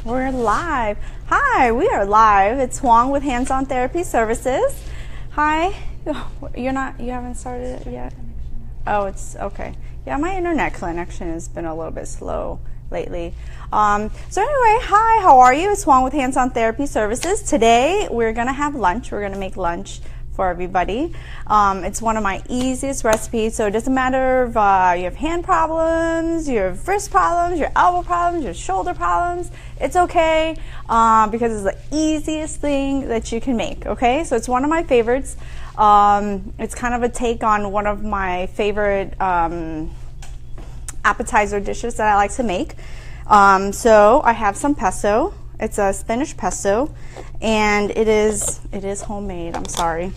We're live. Hi, we are live. It's Huang with Hands-On Therapy Services. Hi. You haven't started it yet? Oh, it's okay. Yeah, my internet connection has been a little bit slow lately. So anyway, hi, how are you? It's Huang with Hands-On Therapy Services. Today, we're going to have lunch. We're going to make lunch for everybody. It's one of my easiest recipes, so it doesn't matter if you have hand problems, you have wrist problems, your elbow problems, your shoulder problems. It's okay because it's the easiest thing that you can make, okay? So it's one of my favorites. It's kind of a take on one of my favorite appetizer dishes that I like to make. So I have some pesto. It's a spinach pesto, and it is homemade. I'm sorry.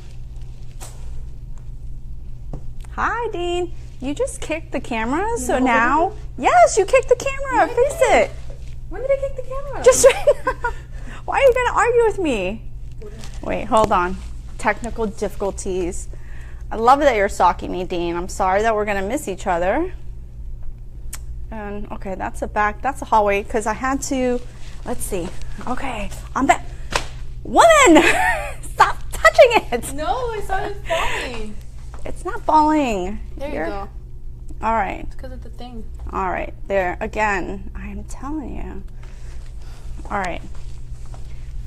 Hi, Dean. You just kicked the camera, so now, yes, you kicked the camera. Fix it. When did I kick the camera? Just right now. Why are you gonna argue with me? Wait, hold on. Technical difficulties. I love that you're stalking me, Dean. I'm sorry that we're gonna miss each other. And okay, that's a hallway because I had to. Let's see. Okay, I'm back. Woman, stop touching it. No, I saw it falling. It's not falling. There you go. All right. It's because of the thing. All right. There again. I am telling you. All right.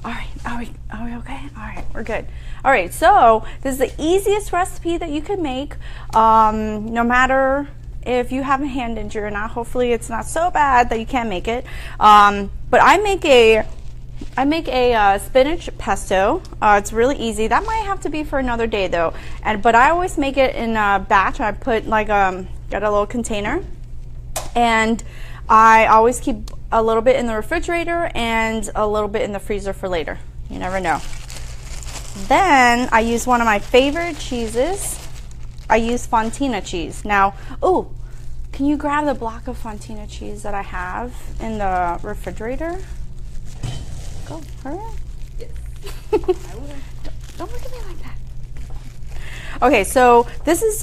All right. Are we okay? All right. We're good. All right. So this is the easiest recipe that you can make. No matter if you have a hand injury or not. Hopefully it's not so bad that you can't make it. But I make a spinach pesto. It's really easy. That might have to be for another day though. But I always make it in a batch. I put like got a little container, and I always keep a little bit in the refrigerator and a little bit in the freezer for later. You never know. Then I use one of my favorite cheeses. I use Fontina cheese. Now, oh, can you grab the block of Fontina cheese that I have in the refrigerator? Go, hurry up. Yes. Don't look at me like that. Okay, so this is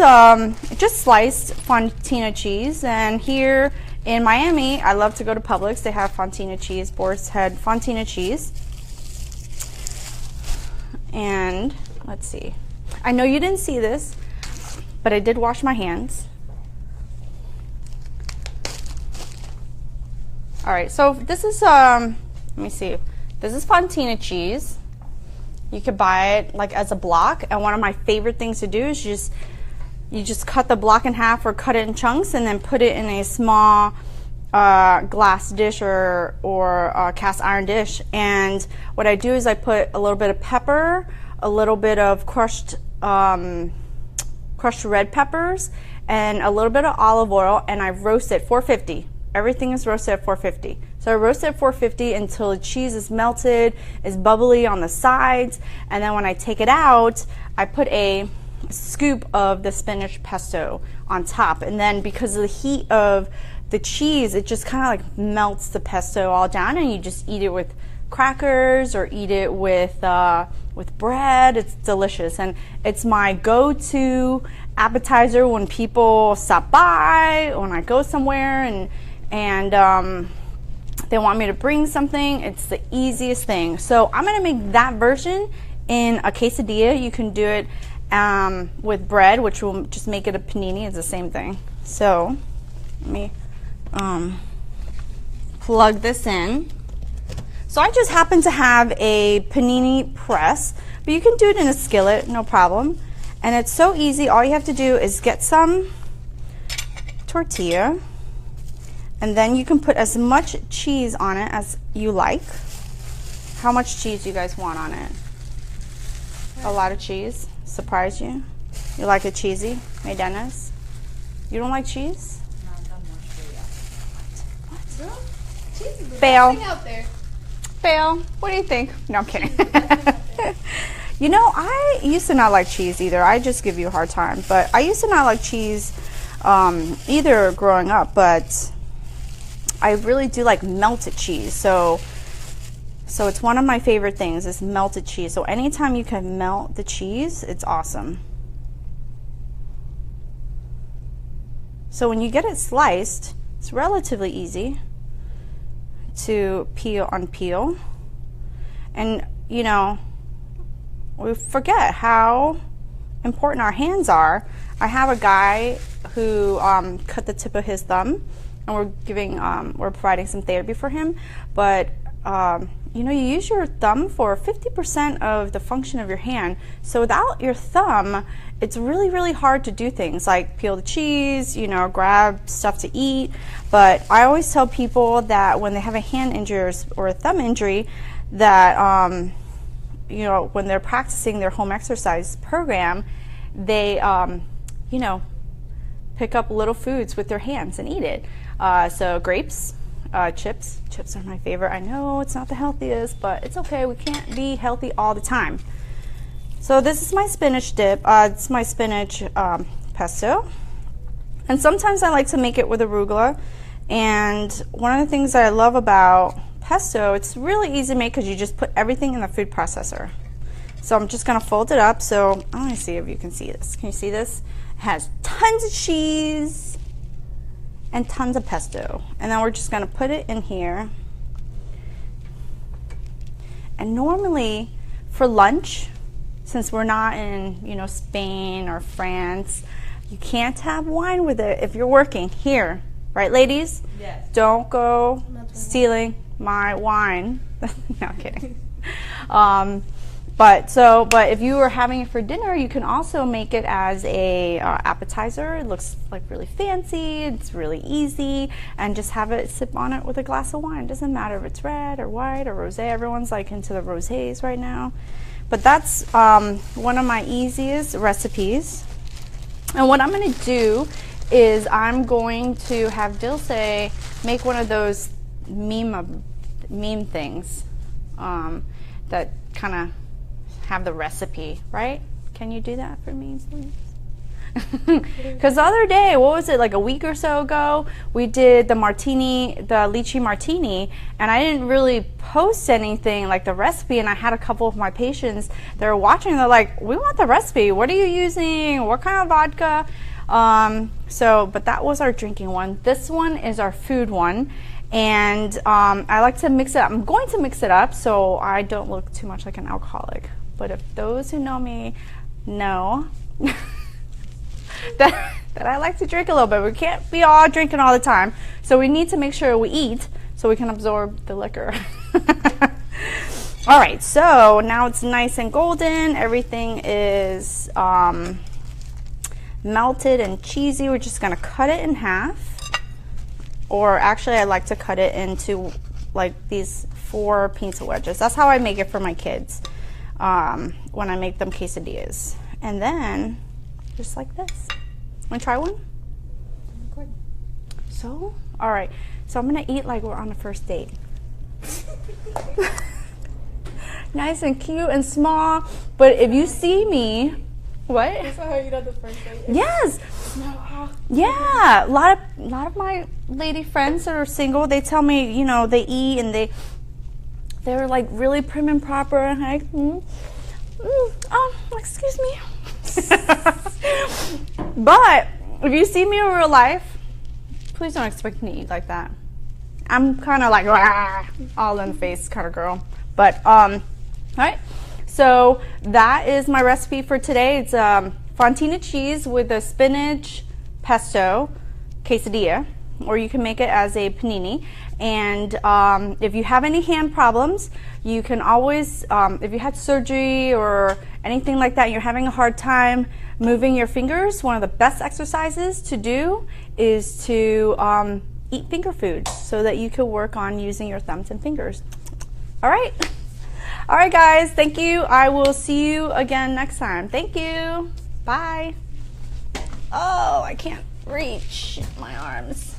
just sliced Fontina cheese, and here in Miami, I love to go to Publix. They have Fontina cheese, Boar's Head Fontina cheese. And let's see. I know you didn't see this, but I did wash my hands. All right, so this is let me see. This is Fontina cheese. You could buy it like as a block, and one of my favorite things to do is you just cut the block in half or cut it in chunks and then put it in a small glass dish or cast iron dish. And what I do is I put a little bit of pepper, a little bit of crushed red peppers, and a little bit of olive oil, and I roast it 450. Everything is roasted at 450. So I roast it at 450 until the cheese is melted, is bubbly on the sides, and then when I take it out, I put a scoop of the spinach pesto on top. And then because of the heat of the cheese, it just kind of like melts the pesto all down, and you just eat it with crackers or eat it with bread. It's delicious, and it's my go-to appetizer when people stop by, when I go somewhere and they want me to bring something. It's the easiest thing. So I'm gonna make that version in a quesadilla. You can do it with bread, which will just make it a panini. It's the same thing. So let me plug this in. So I just happen to have a panini press, but you can do it in a skillet, no problem. And it's so easy. All you have to do is get some tortilla, and then you can put as much cheese on it as you like. How much cheese do you guys want on it? A lot of cheese? Surprise you? You like it cheesy? Hey, Dennis? You don't like cheese? No, I'm not sure yet. What? Girl, cheese is the Fail. best thing out there. Fail. What do you think? No, I'm kidding. You know, I used to not like cheese either. I just give you a hard time. But I used to not like cheese either growing up, but I really do like melted cheese. So it's one of my favorite things is melted cheese. So anytime you can melt the cheese, it's awesome. So when you get it sliced, it's relatively easy. to unpeel. And, you know, we forget how important our hands are. I have a guy who cut the tip of his thumb, and we're providing some therapy for him. But you know, you use your thumb for 50% of the function of your hand. So without your thumb, it's really, really hard to do things like peel the cheese, you know, grab stuff to eat. But I always tell people that when they have a hand injury or a thumb injury, that you know, when they're practicing their home exercise program, they you know, pick up little foods with their hands and eat it. So grapes, chips are my favorite. I know it's not the healthiest, but it's okay. We can't be healthy all the time. So this is my spinach dip. It's my spinach pesto. And sometimes I like to make it with arugula. And one of the things that I love about pesto, it's really easy to make because you just put everything in the food processor. So I'm just gonna fold it up. So I want to see if you can see this. Can you see this? It has tons of cheese and tons of pesto. And then we're just gonna put it in here. And normally for lunch, since we're not in, you know, Spain or France, you can't have wine with it if you're working here, right, ladies? Yes. Don't go stealing my wine. No, kidding. But if you are having it for dinner, you can also make it as a appetizer. It looks like really fancy. It's really easy, and just have it sip on it with a glass of wine. It doesn't matter if it's red or white or rosé. Everyone's like into the rosés right now. But that's one of my easiest recipes. And what I'm going to do is I'm going to have Dilce make one of those meme things that kind of have the recipe, right? Can you do that for me, please? Because the other day, what was it, like a week or so ago, we did the martini, the lychee martini, and I didn't really post anything like the recipe, and I had a couple of my patients that were watching, they're like, we want the recipe. What are you using? What kind of vodka? But that was our drinking one. This one is our food one. And I like to mix it up. I'm going to mix it up so I don't look too much like an alcoholic. But if those who know me know that I like to drink a little bit, we can't be all drinking all the time. So we need to make sure we eat so we can absorb the liquor. All right, so now it's nice and golden. Everything is melted and cheesy. We're just gonna cut it in half. Or actually, I like to cut it into like these 4 pizza wedges. That's how I make it for my kids when I make them quesadillas. And then, just like this. Wanna try one? Good. So, all right. So I'm gonna eat like we're on a first date. Nice and cute and small. But if you see me, what? That's how you did the first date. Yes. Yeah, a lot of my lady friends that are single, they tell me, you know, they eat and they're like really prim and proper and like, excuse me. But if you see me in real life, please don't expect me to eat like that. I'm kind of like all in the face kind of girl. But all right. So that is my recipe for today. It's fontina cheese with a spinach pesto quesadilla, or you can make it as a panini. And if you have any hand problems, you can always, if you had surgery or anything like that, and you're having a hard time moving your fingers, one of the best exercises to do is to eat finger food so that you can work on using your thumbs and fingers. All right. All right, guys. Thank you. I will see you again next time. Thank you. Bye. Oh, I can't reach my arms.